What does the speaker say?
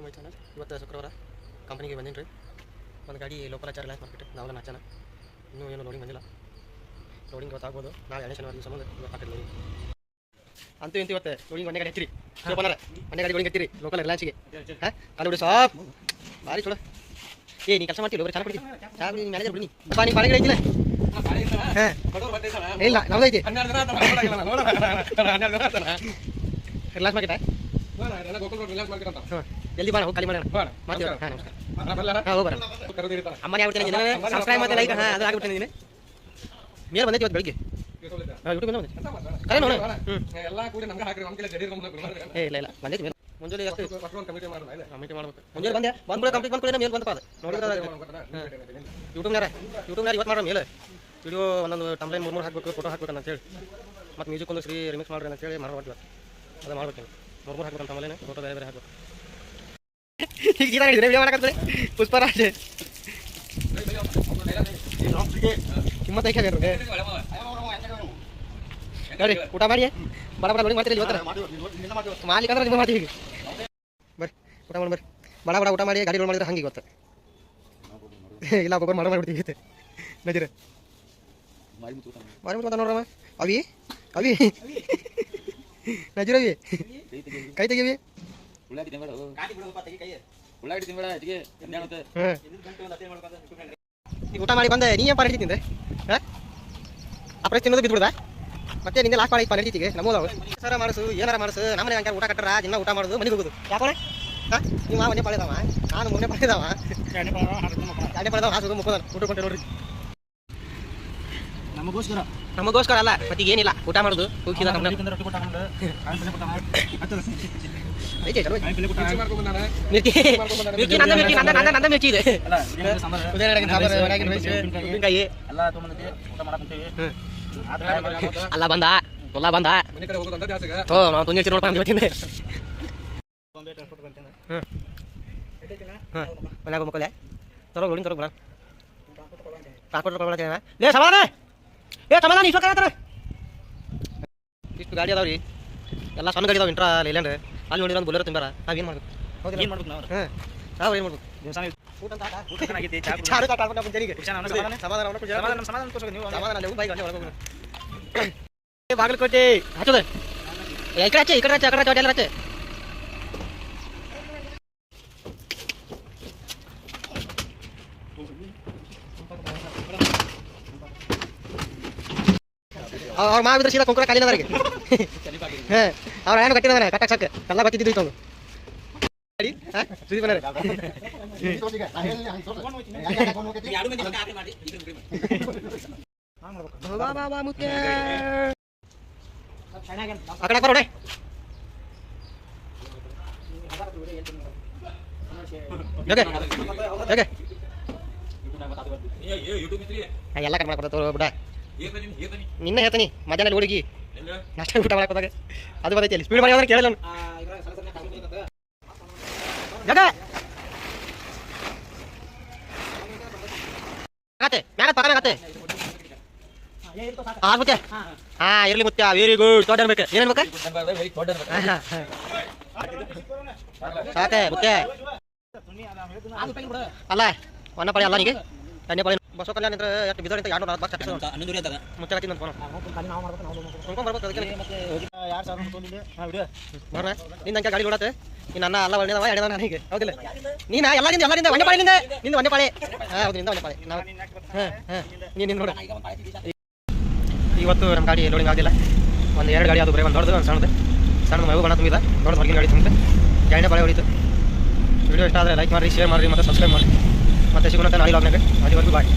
My channel ಇವತ್ತು ಶುಕ್ರವಾರ ಕಂಪ್ನಿಗೆ ಬಂದೀನಿ ರೀ. ಒಂದು ಗಾಡಿ ಲೋಕಲ್ ರಿಲಯನ್ಸ್ ಮಾರ್ಕೆಟ್ ನಾವೆಲ್ಲ ನಾಚಾನ ಇನ್ನೂ ಏನು ಲೋಡಿಂಗ್ ಬಂದಿಲ್ಲ. ಲೋಡಿಂಗ್ ಇವತ್ತು ಆಗ್ಬೋದು, ನಾಳೆ 2 ಶನಿವಾರ ಸಂಬಂಧ ಇವತ್ತು ಹಾಕಿರಿ ಲೋಡಿಂಗ್. ಅಂತೂ ಇಂತ ಇವತ್ತು ಲೋಡಿಂಗ್ ಒಂದೇ ಗಾಡಿ ಹಚ್ಚಿರಿ ಸೋಪನಾರ ಒಂದೇ ಗಾಡಿ ಲೋಡಿಂಗ್ ಹಚ್ಚಿರಿ ಲೋಕಲ್ ರಿಲಯನ್ಸ್ಗೆ. ಹಾಂ ಅಲ್ಲಿ ಬಿಡಿ ಸಾಪ್ ಭಾರಿ ಚಲೋ. ಏ ನೀ ಕೆಲಸ ಮಾಡ್ತೀವಿ ಚೆನ್ನಾಗಿ ಕೊಡ್ತೀವಿ ಸಾಬ್ ನೀನು ಮ್ಯಾನೇಜರ್ ಬಿಡಿ ನೀ ನೀ ಬಾಡಿಗೆ ಐತಿಲ್ಲ. ಹಾಂ ಇಲ್ಲ ನಮ್ದು ಐತಿ ರಿಲಯನ್ಸ್ ಮಾರ್ಕೆಟ್. ಹಾಂ ಜಲ್ದಿ ಬಾಣ ಹೋಗಿ ಖಾಲಿ ಮಾಡೋಣ ಮಾಡ್ತೀವಿ. ಹಾಂ ನಮಸ್ಕಾರ. ಹಾಂ ಹೋಗಿ ಬರೋಣ. ಅಮ್ಮನೇ ಆಗ್ಬಿಡ್ತೇನೆ ಸಬ್ಸ್ಕ್ರೈಬ್ ಮತ್ತೆ ಲೈಕ್. ಹಾಂ ಅದು ಆಗ್ಬಿಡ್ತೇನೆ ನೀನು ಮೇಲೆ ಬಂದೈತಿ ಇವತ್ತು ಬೆಳಿಗ್ಗೆ ಯೂಟ್ಯೂಬ್ ಬಂದೈತಿ ಕರೆ ನೋಡ. ಏ ಇಲ್ಲ ಇಲ್ಲ ಬಂದೈತಿ ಮೇಲೆ ಮುಂಜಾನೆ ಎಷ್ಟು ಕಮಿಟಿ ಮಾಡ್ಬೇಕು. ಮುಂಜಾನೆ ಬಂದೆ ಬಂದ್ಬಿಡ ಕಂಪ್ಲೀಟ್ ಬಂದ್ಬಿಡ ಮೇಲೆ ಬಂದಪ್ಪ ಅದು ನೋಡಿದ್ರೆ ಯೂಟ್ಯೂಬ್ನಾರ ಇವತ್ತು ಮಾಡ್ರ ಮೇಲೆ ವಿಡಿಯೋ ಒಂದೊಂದು ಟಂಪ್ಲೈನ್ 3 ಹಾಕಬೇಕು ಫೋಟೋ ಹಾಕ್ಬೇಕು ಅಂತ ಹೇಳಿ ಮತ್ತು ಮ್ಯೂಸಿಕ್ ಒಂದು ರಿಮಿಕ್ಸ್ ಮಾಡ್ರಿ ಅಂತ ಹೇಳಿ ಮಾಡ್ಬೋದು. ಅದು ಮಾಡ್ಬೇಕು 3 ಹಾಕ್ಬೇಕು ಟಂಪ್ಲೈನ್ ಫೋಟೋ ಬೇರೆ ಬೇರೆ ಹಾಕ್ಬೇಕು. ಈಗ ಗೀತಾ ಹೇಳಿದ್ರೆ ವಿಡಿಯೋ ಮಾಡಕತ್ತಾರೆ ಪುಷ್ಪರಾಜ್ ಕಿಮ್ಮತ್ತ ಐಕೆ ನೋಡಿ ಊಟ ಮಾಡಿ ಬಡ ಬಡ ನೋಡಿ ಮಾಡ್ತೀರಿ ಇವತ್ತು ಮಾಲಿಕ್ ಅಂದ್ರೆ ನಿಮ್ಮ ಮಾಡ್ತೀವಿ. ಬರ್ರಿ ಊಟ ಮಾಡಿ ಬರ್ರಿ ಬಡ ಬಡ ಊಟ ಮಾಡಿ ಗಾಡಿ ರೋಡ್ ಮಾಡಿದ್ರೆ ಹಂಗೆ ಇವತ್ತು ಇಲ್ಲ ಒಬ್ಬರು ಮಾಡಿಬಿಡ್ತೀವಿ ನಜೀರ ಮಾರಿ ಮುತ್ತ ನೋಡ್ರಮ್ಮ ಅವಿ ಅವಿ ನಜೀರ ಅವಿ ಕೈ ತೆಗಿವಿ ಈಗ ಊಟ ಮಾಡಿ ಬಂದೆ ನೀ ಏನು ಪಾಡಿ ತಿಂದೆ ಅಪ್ರೆಸ್ ತಿನ್ನೋದು ಬಿದ್ಬಿಡ್ದ ಮತ್ತೆ ನಿನ್ನೆ ಲಾಸ್ಟ್ ಮಾಡಿ ಪಾಡಿಗೆ ನಮ್ಮದು ಸರ ಮಾಡಿಸು ಏನಾರ ಮಾಡಿಸು ನಮ್ಮನೆ ಹಂಗೆ ಊಟ ಕಟ್ಟರ ದಿನ ಊಟ ಮಾಡೋದು ಮನೆಗೆ ಹೋಗೋದು ಯಾಕೆ ಹಾಂ ನೀವು ಮೊನ್ನೆ ಪಾಳಿದಾವ ನಾನು ಮೊನ್ನೆ ಪಾಳಿದಾವ ಎರಡನೇ ಪಾಳಿದಾವ ಹಾಸು ಮುಖದ ಊಟ ಕೊಂಡೆ ನೋಡ್ರಿ. ನಮಗೋಸ್ಕರ ಅಲ್ಲ ಮತ್ತೆ ಏನಿಲ್ಲ ಊಟ ಮಾಡೋದು ಹೋಗಿದ ನಂದ ಮಿರ್ಚಿ ಇದೆ ಅಲ್ಲ ಬಂದ ಹೊಲ ಬಂದ ನಾವು ತುಂಜಿ ನೋಡ್ಕೊಂಡು ಇವತ್ತಿಂದ ಮನ್ಯಾಗ ಮಕ್ಕಳೇ ತರೋ ನೋಡಿ ತರೋ ಬಣ ಟ್ರಾನ್ಸ್ಪೋರ್ಟ್ ಲೇ ಸಮಾಧಾನ ಏ ಸಮಾಧಾನ ಇಷ್ಟು ಕರೆ ಇಷ್ಟು ಗಾಡಿ ಅದಾವ್ರಿ ಎಲ್ಲ ಸಣ್ಣ ಗಾಡಿ ಅದಾವ ಇಂಟ್ರಾ ಇಲ್ಲೇನ್ರಿ ಅಲ್ಲಿ ನೋಡಿದ್ರೆ ಒಂದು ಬುಲೆರೋ ತಿಂಬಾರ ನಾವೇನು ಮಾಡ್ಬೇಕು ಹೌದು ಏನು ಮಾಡ್ಬೇಕು ನಾವು ಹಾಂ ನಾವು ಏನು ಮಾಡ್ಬೇಕು ಬಾಗಲಕೋಟೆ ಹಚ್ಚದ ಈ ಕಡೆ ಹಚ್ಚ ಈ ಕಡೆ ಹಚ್ಚ ಆ ಕಡೆ ಹಚ್ಚ ಎಲ್ಲ ಹಚ್ಚ ಅವ್ರ ಮಾವಿದ್ರೆ ಸೀದಾ ಕೊಂಕರ ಕಾಲಿನವರಿಗೆ ಹಾಂ ಅವ್ರ ಏನು ಕಟ್ಟಿದಾನೆ ಕಟ್ಟಕ್ಕೆ ಸಾಕು ಎಲ್ಲ ಬತ್ತಿದ್ದು ಇತ್ತು ಹಾಂ ಸುದೀಪ್ ಬನ್ನಿ ಆ ಕಡೆ ಬರೋಡೆ ಎಲ್ಲ ಕಟ್ ಮಾಡ್ಕೊಡ್ತಾವ ಬಿಡ ನಿನ್ನೆ ಹೇಳ್ತೀನಿ ಮಧ್ಯಾಹ್ನ ಹುಡುಗಿ ನಾಷ್ಟ ಊಟ ಮಾಡಕ್ ಹೋದಾಗ ಅದು ಬರ್ತೈತಿ ಅಲ್ಲಿ ಸ್ಪೀಡ್ ಮಾಡಿ ಕೇಳಲ್ಲ ಮ್ಯಾಗ ಪಕ್ಕನಾಗತ್ತೆ ಮುತ್ಯ ಹಾಂ ಇರ್ಲಿ ಮುತ್ಯ ವೆರಿ ಗುಡ್ ದೊಡ್ಡ ಅನ್ಬೇಕು ಏನು ಅನ್ಬೇಕು ಸಾಕೆ ಮುತ್ಯ ಅಲ್ಲ ಒನ್ನ ಪಡೆ ಅಲ್ಲ ನಿಗೆ ಎಣ್ಣೆ ಪಡೆ ಬಸವ ಕಲ್ಯಾಣ ಅಂದ್ರೆ ಎಷ್ಟು ಬಿದ್ದೋರಿ ಅಂತ 240 ಬಸ್ ತಪ್ಪಿಸೋ ಮುಚ್ಚ ಕತ್ತಿ ನನ್ನ ಫೋನ್ ನಿನ್ನ ಅಂಕ ಗಾಡಿ ನೋಡತ್ತೆ ನೀನು ಅನ್ನ ಅಲ್ಲ ಒಳ್ಳೆದವ ಎಣ್ಣೆ ನನಗೆ ಹೌದಿಲ್ಲ ನೀನು ಎಲ್ಲರಿಂದ ಒಂದೇ ಪಾಳಿನಿಂದ ನಿಂದು ಒಂದೇ ಪಾಳೆ ಹಾಂ ಹೌದು ನಿಂದ ಒಂದೇ ಪಾಳೆ ನಾವು ಹಾಂ ಹಾಂ ನೀನು ನೋಡ ಇವತ್ತು ನಮ್ಮ ಗಾಡಿ ಲೋಡಿಂಗ್ ಆಗಲಿಲ್ಲ. ಒಂದು 2 ಗಾಡಿ ಅದು ಬರೀ ಒಂದು ದೊಡ್ಡದು ಒಂದು ಸಣ್ಣದು ಮಗು ಬಣ್ಣ ತುಂಬಿದ ದೊಡ್ಡ ಹೊರಗಿನ ಗಾಡಿ ತುಂಬಿದೆ ಎಣ್ಣೆ ಪಾಳೆ ಹೊಡಿತು. ವಿಡಿಯೋ ಇಷ್ಟ ಆದರೆ ಲೈಕ್ ಮಾಡಿರಿ, ಶೇರ್ ಮಾಡಿರಿ ಮತ್ತು ಸಬ್ಸ್ಕ್ರೈಬ್ ಮಾಡಿರಿ. ಮತ್ತೆ ಸಿಗೋಣ ನಾಳೆ ಲಾಗ್ನಾಗ. ಅಲ್ಲಿವರೆಗೂ ಬಾಯ್.